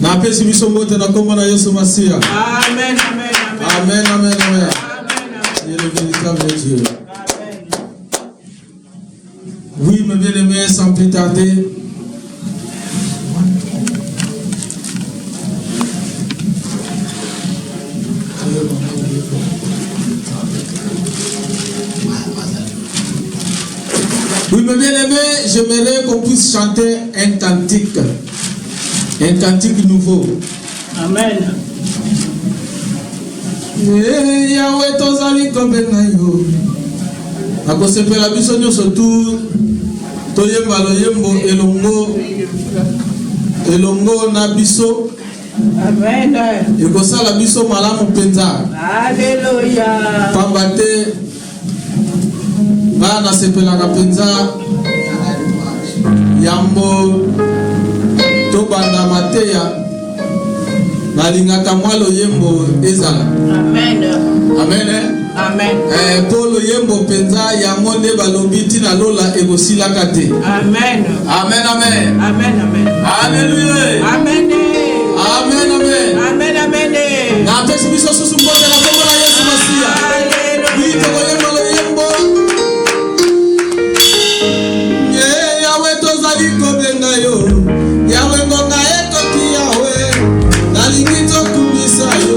Na pesi biso mbote na kombo na Yesu Masia. Amen, amen, Amen, amen. amen, amen. Amen, Il est le véritable Dieu. Oui, mes bien-aimés, sans plus tarder, oui, mes bien-aimés, j'aimerais qu'on puisse chanter un cantique nouveau. Amen. Yahweh tozali kobenga yo. Akosepela biso nyonso tu toyemba loyembo elongo na biso. Amen. Ekosala biso malamu penza. Alléluia. Pamba te nga nasepelaka penza yambo tobanda mateya nalingaka mwa loyembo ezala. Amen. Amen. Amen. Po loyembo penza yango nde balobi ntina lola ekosilaka te. Amen. Amen, amen. Amen, amen. Alléluia. Amen. Amen, amen. Amen, amen. Na pesi biso susu mbote na kombo na Yesu Masia. Oui, tokoyemba loyembo. Yahweh tozali kobenga yo. Yahweh ngonga ekoki Yahweh. Nalingi tokumisa yo.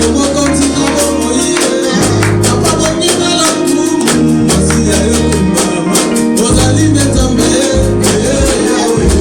Omokonzi na bomoye. Apabongi na lakumu. Masia yo kumbama. Ozali netambe. Yahweh.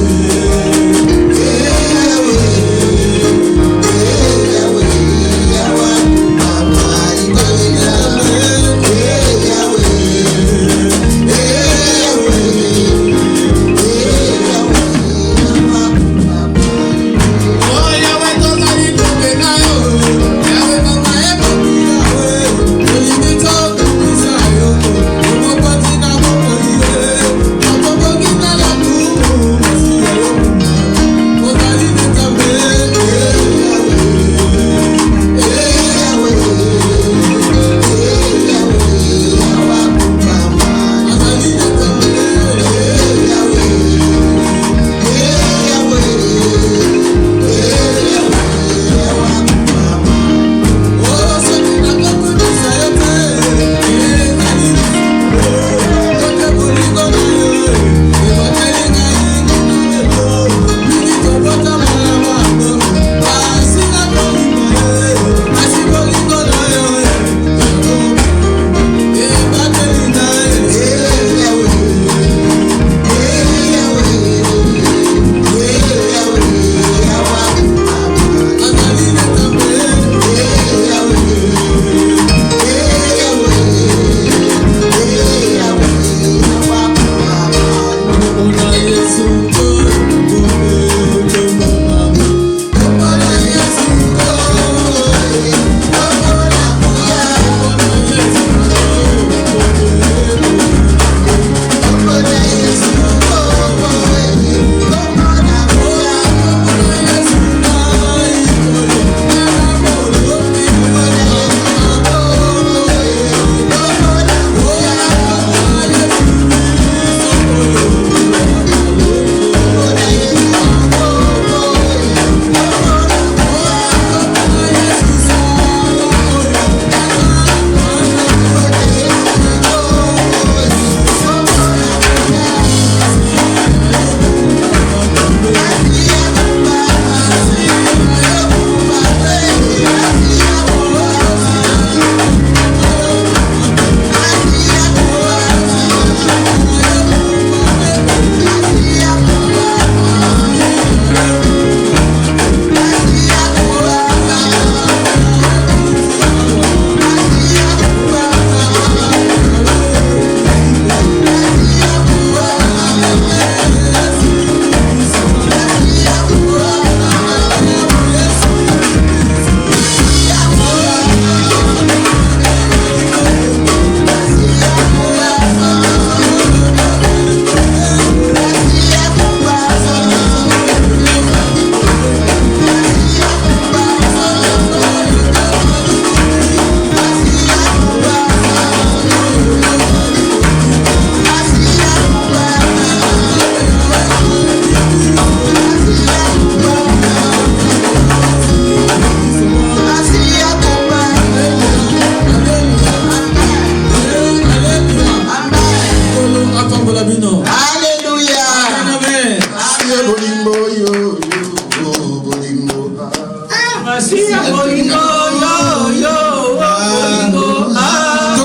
Masia bolingo yo yo bolingo. Amen.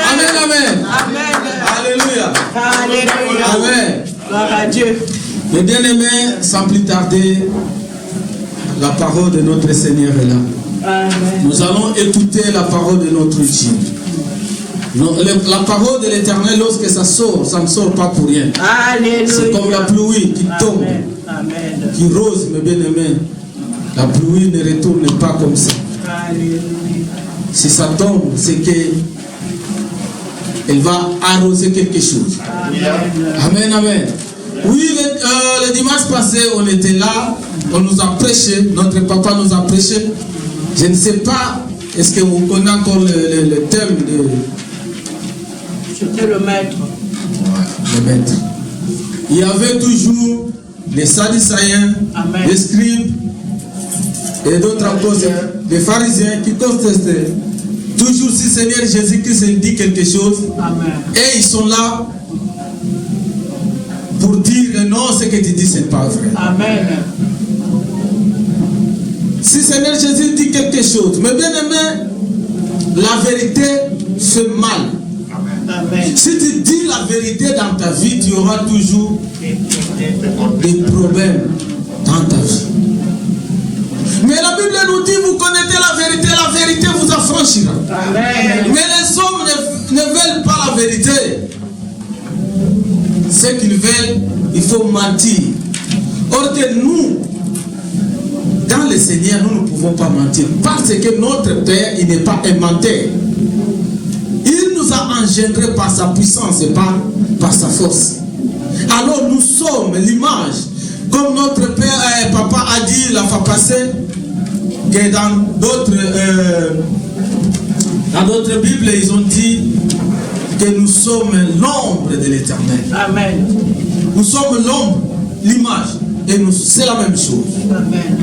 Amen, amen. Amen. Alléluia. Alléluia. Amen. Gloire à Dieu. Mes bien-aimés, sans plus tarder, la parole de notre Seigneur est là. Amen. Nous allons écouter la parole de notre Dieu. La parole de l'Éternel, lorsque ça sort, ça ne sort pas pour rien. Alléluia. C'est comme la pluie qui tombe, Amen. Amen. qui rose, mes bien-aimés. La pluie ne retourne pas comme ça. Alléluia. Si ça tombe, c'est que elle va arroser quelque chose. Amen, amen. Oui, le dimanche passé, on était là, on nous a prêché, notre papa nous a prêché. Je ne sais pas, est-ce que vous connaissez encore le thème de... C'était le maître. Le maître. Il y avait toujours les Sadducéens, Amen. les scribes et d'autres encore, les pharisiens qui contestaient. Toujours si Seigneur Jésus-Christ dit quelque chose, Amen. et ils sont là pour dire non, ce que tu dis, ce n'est pas vrai. Amen. Si Seigneur Jésus dit quelque chose, mais bien aimé, la vérité fait mal. Amen. Si tu dis la vérité dans ta vie, tu auras toujours des problèmes dans ta vie. Mais la Bible nous dit, vous connaissez la vérité vous affranchira. Amen. Mais les hommes ne veulent pas la vérité. Ce qu'ils veulent, il faut mentir. Or que nous, dans le Seigneur, nous ne pouvons pas mentir. Parce que notre Père, il n'est pas un menteur. Il nous a engendrés par sa puissance et par sa force. Alors nous sommes l'image. Comme notre Père, Papa a dit la fois passée, que dans d'autres Bibles, ils ont dit que nous sommes l'ombre de l'Éternel. Amen. Nous sommes l'ombre, l'image. Et c'est la même chose. Amen.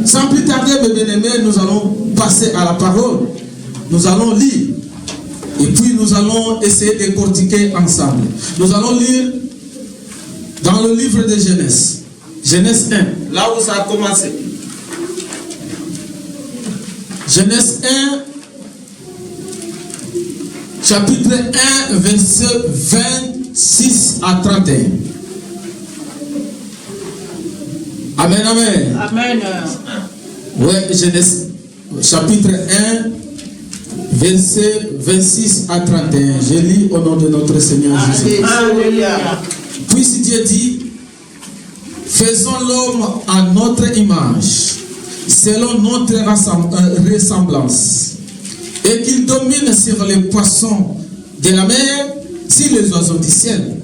Sans plus tarder, mes bien-aimés, nous allons passer à la parole. Nous allons lire. Et puis nous allons essayer de décortiquer ensemble. Nous allons lire dans le livre de Genèse. Genèse 1, là où ça a commencé. Genèse 1, chapitre 1, verset 26 à 31. Amen, amen. Amen. Oui, Genèse, chapitre 1, verset 26 à 31. Je lis au nom de notre Seigneur Jésus. Alléluia. Puis Dieu dit, faisons l'homme à notre image, selon notre ressemblance, et qu'il domine sur les poissons de la mer, sur les oiseaux du ciel,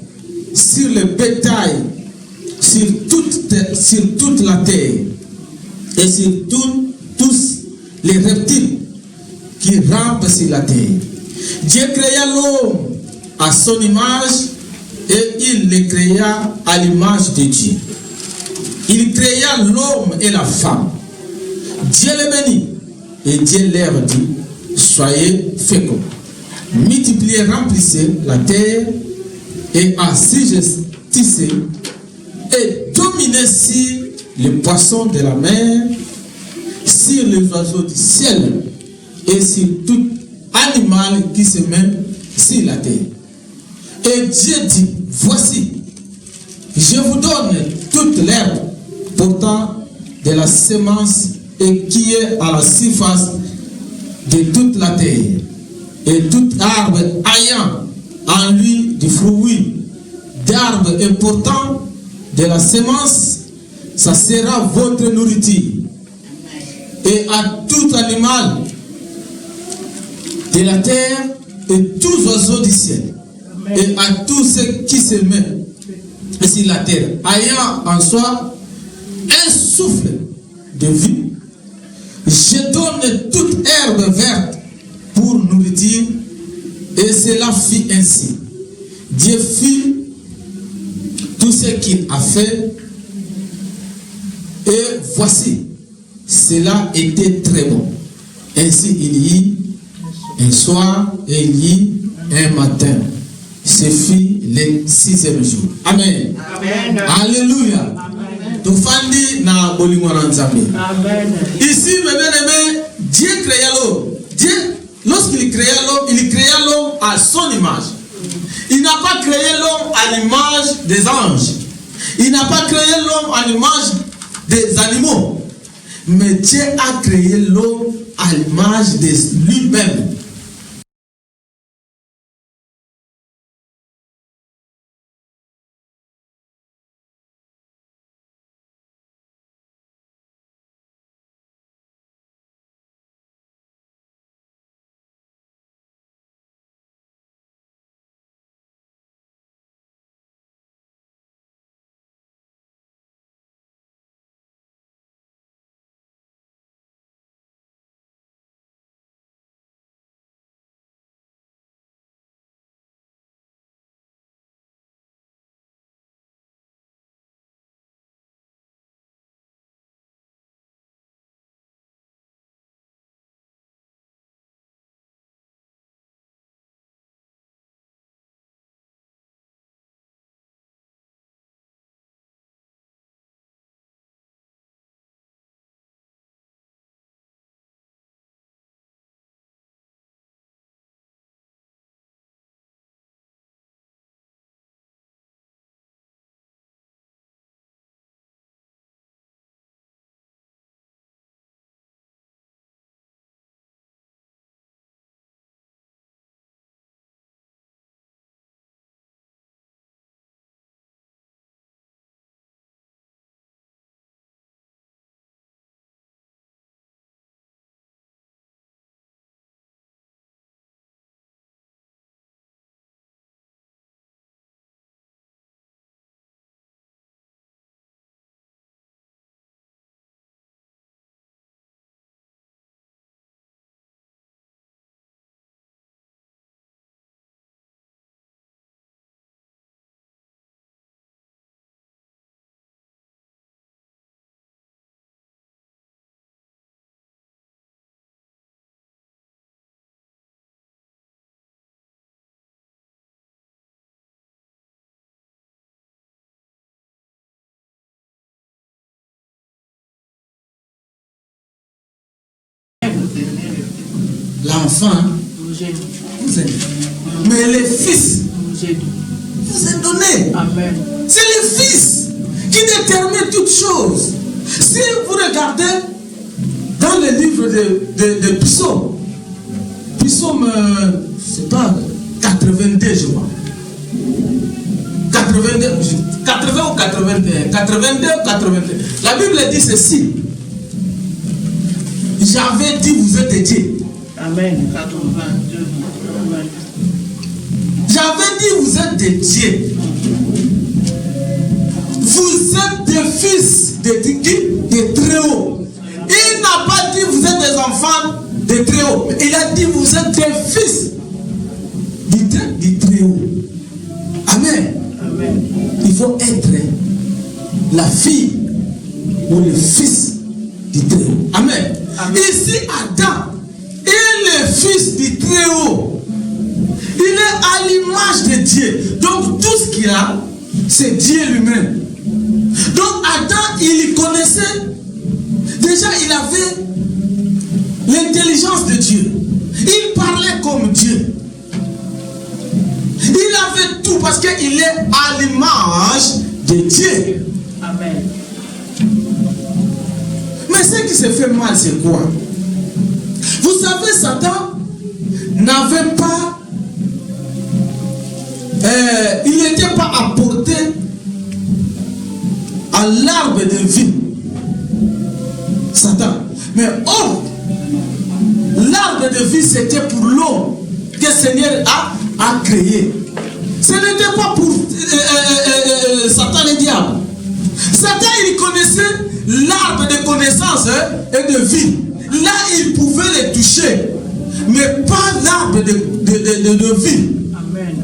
sur le bétail, sur toute la terre, et sur tous les reptiles qui rampent sur la terre. Dieu créa l'homme à son image, et il les créa à l'image de Dieu. Il créa l'homme et la femme. Dieu les bénit, et Dieu leur dit, soyez féconds, multipliez, remplissez la terre, et assujettissez, et dominez sur les poissons de la mer, sur les oiseaux du ciel, et sur tout animal qui se met sur la terre. Et Dieu dit, voici, je vous donne toute l'herbe portant de la semence et qui est à la surface de toute la terre, et tout arbre ayant en lui du fruit d'arbre et portant de la semence, ça sera votre nourriture. Et à tout animal de la terre et tous oiseaux du ciel, et à tous ceux qui se mettent sur la terre, ayant en soi un souffle de vie, je donne toute herbe verte pour nourriture, et cela fit ainsi. Dieu fit tout ce qu'il a fait, et voici, cela était très bon. Ainsi il y eut un soir et il y eut un matin. Ce fut le 6e jour. Amen. Amen. Alléluia. Amen. tofandi na bolingo na Nzambe. Amen. Ici, mes bien-aimés, Dieu créa l'homme. Dieu, lorsqu'il créa l'homme, il créa l'homme à son image. Il n'a pas créé l'homme à l'image des anges. Il n'a pas créé l'homme à l'image des animaux. Mais Dieu a créé l'homme à l'image de lui-même. L'enfant vous est donné. Mais le fils vous est donné. Amen. C'est le fils qui détermine toutes choses. Si vous regardez dans le livre de Psaume, Psaume, c'est pas 82, je crois. 82, 80 ou 81, 82 ou 82. La Bible dit ceci. J'avais dit, vous êtes des dieux. Amen. 82. J'avais dit, vous êtes des dieux. Vous êtes des fils de Très-Haut. Il n'a pas dit, vous êtes des enfants de Très-Haut. Il a dit, vous êtes des fils du Très-Haut. Amen. Amen. Il faut être la fille ou le fils du Très-Haut. Amen. Amen. Ici, Adam est le fils du Très-Haut. Il est à l'image de Dieu. Donc, tout ce qu'il a, c'est Dieu lui-même. Donc, Adam, il connaissait. Déjà, il avait l'intelligence de Dieu. Il parlait comme Dieu. Il avait tout parce qu'il est à l'image de Dieu. Amen. Mais ce qui se fait mal, c'est quoi? Vous savez, Satan n'avait pas... il n'était pas apporté à l'arbre de vie. Satan. Mais l'arbre de vie, c'était pour l'homme que le Seigneur a créé. Ce n'était pas pour Satan le diable. Satan, il connaissait l'arbre de connaissance et de vie. Là, il pouvait les toucher, mais pas l'arbre de vie. Amen.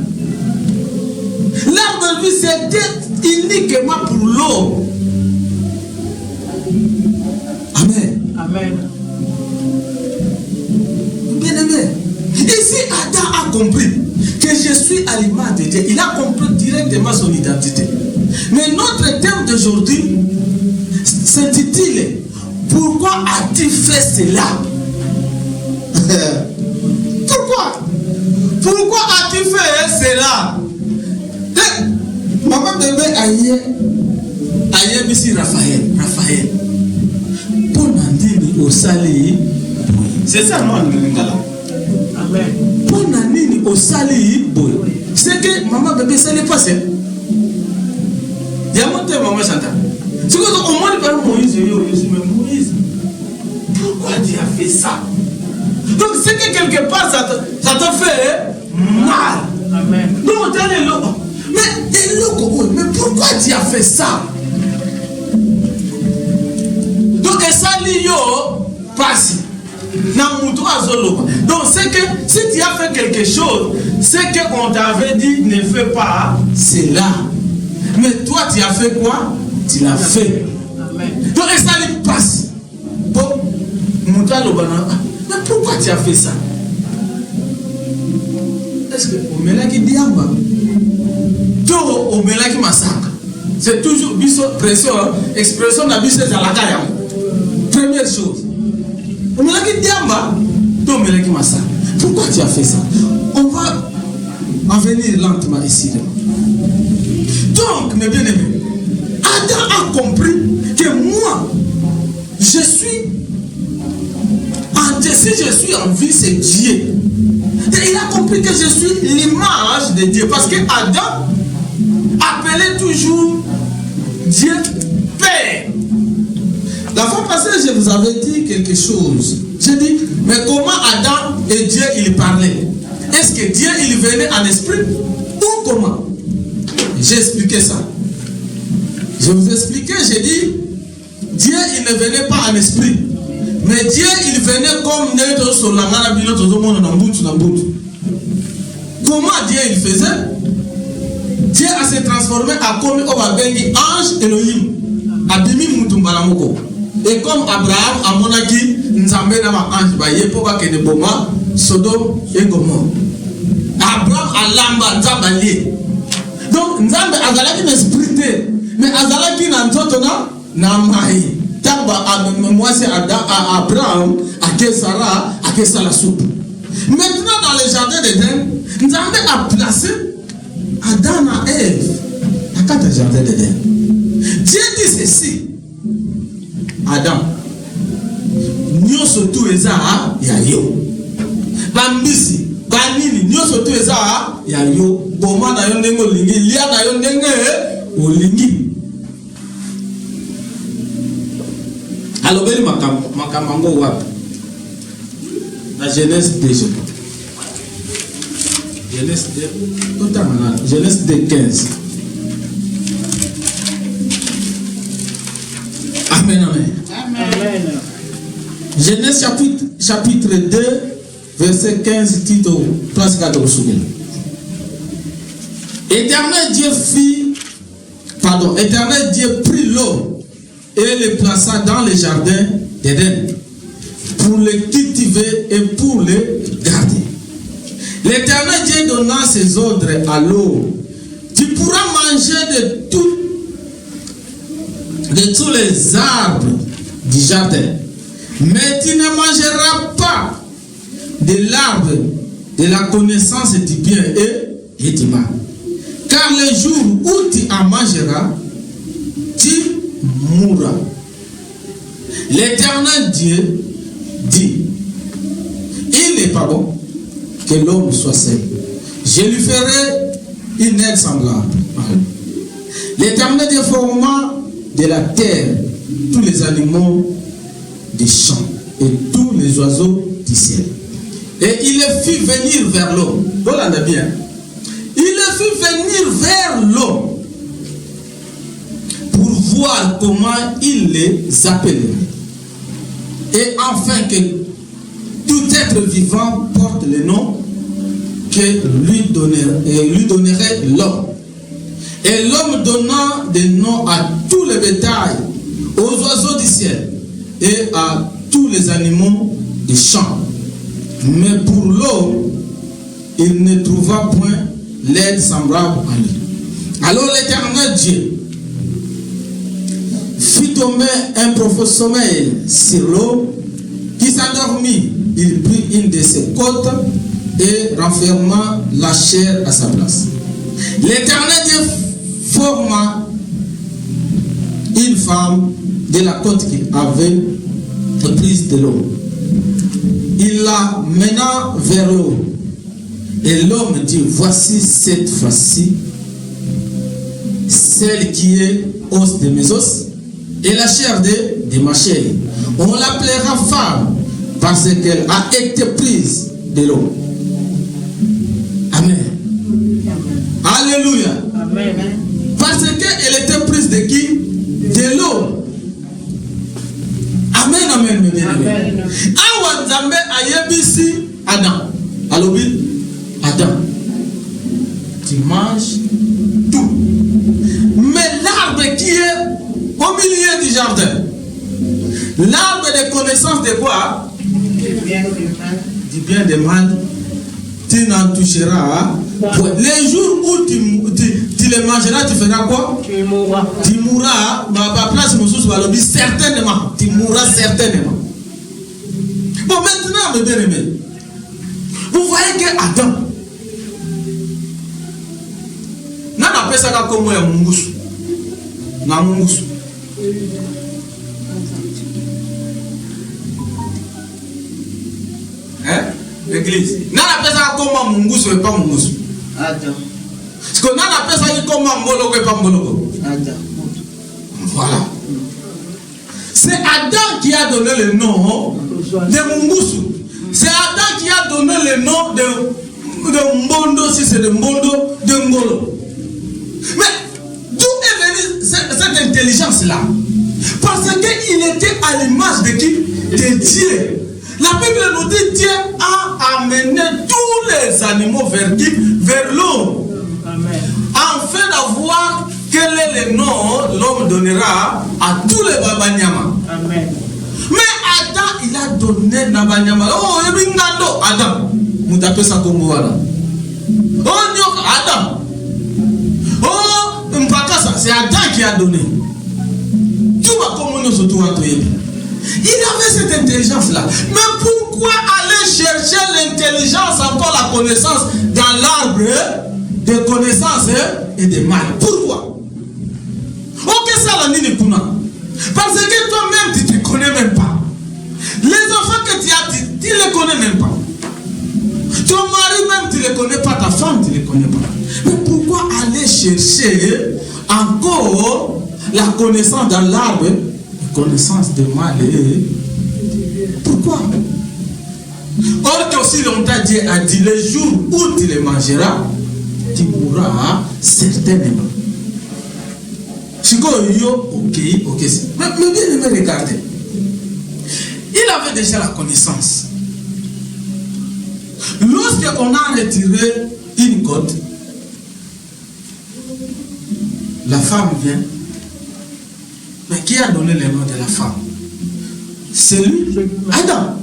L'arbre de vie, c'était uniquement pour l'homme. Amen. Amen. Bien aimé, ici Adam a compris que je suis à l'image de Dieu. Il a compris directement son identité. Mais notre thème d'aujourd'hui, pourquoi as-tu fait cela? Pourquoi as-tu fait cela? Maman bébé aïe bisi Raphaël. Pour Nandini au Sali. C'est ça, non, Amen. Pour Nandini au Sali. C'est que maman bébé, ça n'est pas ça. Il y a monté maman Chantal. C'est que au moins le père Moïse, Moïse. Pourquoi tu as fait ça? Donc c'est que quelque part ça te fait mal. Amen. Non, tu es loco. Mais pourquoi tu as fait ça? Donc ça l'io passe. Donc c'est que si tu as fait quelque chose, c'est qu'on t'avait dit ne fais pas cela. Mais toi tu as fait quoi? Tu l'as fait. Amen. Donc ça lui passe. Bon, mais pourquoi tu as fait ça? Est-ce que au Melaki Diamba? Au Melaki Massacre. C'est toujours pression, expression d'abysse à la carrière. Première chose. Au Melaki Diamba, au Melaki Massacre. Pourquoi tu as fait ça? On va en venir lentement ici. Donc, mes bien-aimés, Adam a compris que moi, je suis si je suis en vie, c'est Dieu. Et il a compris que je suis l'image de Dieu. Parce que Adam appelait toujours Dieu Père. La fois passée, je vous avais dit quelque chose. J'ai dit, mais comment Adam et Dieu, ils parlaient? Est-ce que Dieu, il venait en esprit? Ou comment? J'ai expliqué ça. Je vous expliquais, j'ai dit, Dieu, il ne venait pas en esprit. Mais Dieu, il venait comme Neto sur la Marabino, tout le monde en bout. Comment Dieu il faisait? Dieu a se transformé à comme Obabengi, ange Elohim, Abimi Mutumbalamoko. Et comme Abraham a monaki, Nzambe nama ange, Yepoka Keneboma, Sodome et Gomorrhe. Abraham a lamba Nzambali. Donc Nzambe azalaki n'esprit, mais azalaki n'antotona n'amai. Moi c'est Abraham, à Sarah, à Sarah soupe. Maintenant dans le jardin d'Éden, Nzambe a placé Adam et Ève dans le jardin d'Éden. Dieu dit ceci. Adam, nous sommes tous les ans, il y a yo. Bambisi, Banini, nous sommes tous les ans, il y a yo. Boma na yondengo lingi, lia na yondenge olingi. Alors, Makamango Wap, la Genèse 2, Genèse 2, 15. Amen. Genèse chapitre 2, verset 15, titre, place 14. Éternel Dieu prit l'eau et le plaça dans le jardin d'Éden pour le cultiver et pour le garder. L'Éternel Dieu donna ses ordres à l'eau. Tu pourras manger de tous les arbres du jardin, mais tu ne mangeras pas de l'arbre de la connaissance du bien et du mal. Car le jour où tu en mangeras, tu mourras. L'Éternel Dieu dit, il n'est pas bon que l'homme soit seul. Je lui ferai une aide semblable. L'Éternel Dieu forma de la terre tous les animaux des champs et tous les oiseaux du ciel. Et il les fit venir vers l'homme. Voilà bien. Il les fit venir vers l'homme pour voir comment il les appellerait. Et afin que tout être vivant porte le nom que lui donnerait l'homme. Et l'homme donna des noms à tous les bétails, aux oiseaux du ciel et à tous les animaux des champs. Mais pour l'homme, il ne trouva point l'aide semblable à lui. Alors l'Éternel Dieu fit tombait un profond sommeil sur l'eau, qui s'endormit. Il prit une de ses côtes et renferma la chair à sa place. L'Éternel Dieu forma une femme de la côte qui avait prise de l'eau. Il la mena vers l'eau. Et l'homme dit, voici cette fois-ci celle qui est os de mes os et la chair de ma chair. On l'appellera femme parce qu'elle a été prise de l'eau. Amen. Alléluia. Amen. Parce qu'elle était prise de qui? De l'eau. Amen, amen, mes bien-aimés. Awa Nzambe ayebisi Adam. Alobi Adam. Tu manges tout. Mais l'arbre qui est au milieu du jardin, l'arbre de connaissance de quoi? Du bien et du mal, tu n'en toucheras. Les jours où tu les mangeras, tu feras quoi? Tu mourras. Ma place, certainement. Tu mourras certainement. Bon, maintenant, mes bien-aimés, vous voyez que Adam, n'a pas ça comme un mousse. Na mousse. Hein? L'église. N'a pas ça comme un mousse et pas un mousse. Adam. Parce qu'on a appelé ça comme un mologo et pas un mologo. Adam. Voilà. C'est Adam qui a donné le nom de Mungusu. C'est Adam qui a donné le nom de Mbondo, si c'est de Mbondo, de Ngolo. Mais d'où est venue cette intelligence-là? Parce qu'il était à l'image de qui? De Dieu. La Bible nous dit Dieu a amené tous les animaux vers qui? Vers l'homme. Afin d'avoir quel est le nom l'homme donnera à tous les babanyama. Amen. Mais Adam, il a donné Nabanyama. Oh, Ebingando, Adam. Vous tapez ça comme voilà. Oh, Adam. Oh, Mpakasa, c'est Adam qui a donné. Tout va comme nous autour de toi. Il avait cette intelligence-là. Mais pourquoi aller chercher l'intelligence, encore la connaissance dans l'arbre de connaissance et de mal? Pourquoi? Ok, ça la nini kuna. Parce que toi-même, tu ne te connais même pas. Les enfants que tu as, tu ne les connais même pas. Ton mari même, tu ne les connais pas. Ta femme, tu ne les connais pas. Mais pourquoi aller chercher encore la connaissance dans l'arbre? Connaissance de mal et... Pourquoi? Or que aussi longtemps Dieu a dit, les jours où tu les mangeras, tu mourras certainement. Ok. Mais bien aimé, regardez. Il avait déjà la connaissance. Lorsqu'on a retiré une côte, la femme vient. Mais qui a donné le nom de la femme? C'est lui, Adam.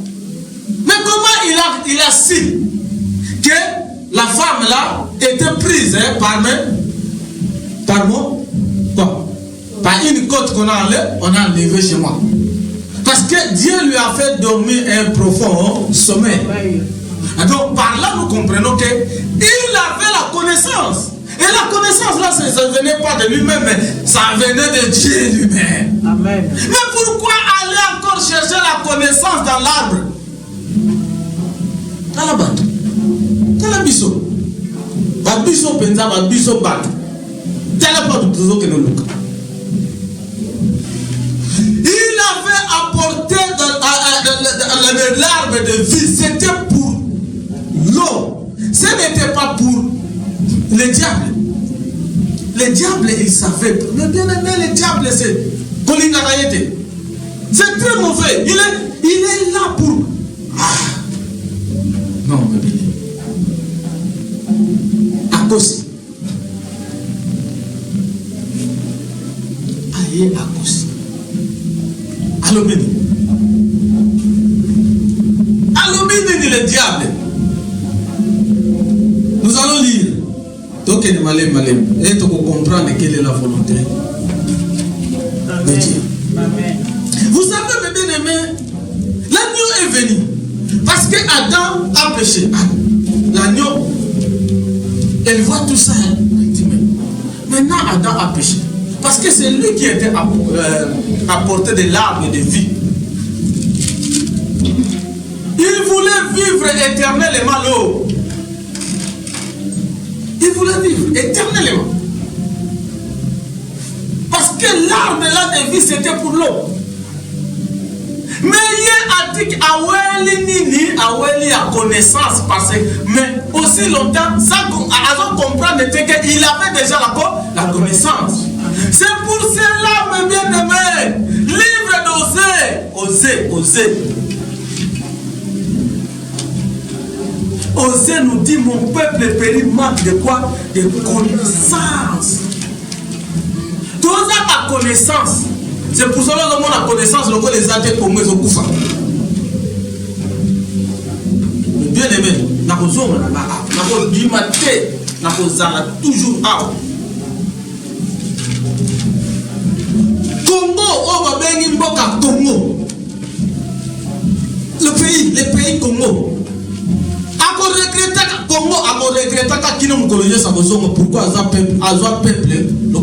Mais comment il a su que la femme là était prise par moi? Quoi? Par une côte qu'on a enlevée chez moi. Parce que Dieu lui a fait dormir un profond sommeil. Donc par là nous comprenons qu'il avait la connaissance. Et la connaissance là, ça ne venait pas de lui-même, mais ça venait de Dieu lui-même. Amen. Mais pourquoi aller encore chercher la connaissance dans l'arbre? Dans la batte. Dans la biseau. La biseau penza, la biseau batte. Dans la batte, tout ce que nous look. Il avait apporté dans l'arbre de vie, c'était pour l'eau. Ce n'était pas pour le diable. Le diable, il savait. Mais bien aimé, le diable, c'est Kolingarayete. C'est très mauvais. Il est là pour. Ah. Non, mais bien. À cause. Aïe, à cause. Allô, béni. Allô, béni, le diable. Nous allons lire. Donc, et tu comprendre quelle est la volonté de Dieu. bien-aimé, l'agneau est venu. Parce que Adam a péché. L'agneau, elle voit tout ça. Elle dit, mais maintenant Adam a péché. Parce que c'est lui qui était apporté de l'arbre de vie. Il voulait vivre éternellement l'eau. Il voulait vivre éternellement. Parce que l'arbre de vie, c'était pour l'eau. Mais il a dit qu'Aweli Nini, Aweli a connaissance. Parce que, mais aussi longtemps, ça a comprendre qu'il avait déjà la connaissance. C'est pour cela, mes bien-aimés, livre d'Osée, Osée. Osée nous dit, mon peuple périt manque de quoi? De connaissance. Tout ça, ta connaissance. C'est pour cela que la connaissance, les athées comme les okoufa. Bien aimé, n'a pas besoin toujours out. Congo, on va bien Mboka Congo. Le pays Congo. Congo a regretté qu'il nous colonisé sa besoin. Pourquoi Azwa peuple, le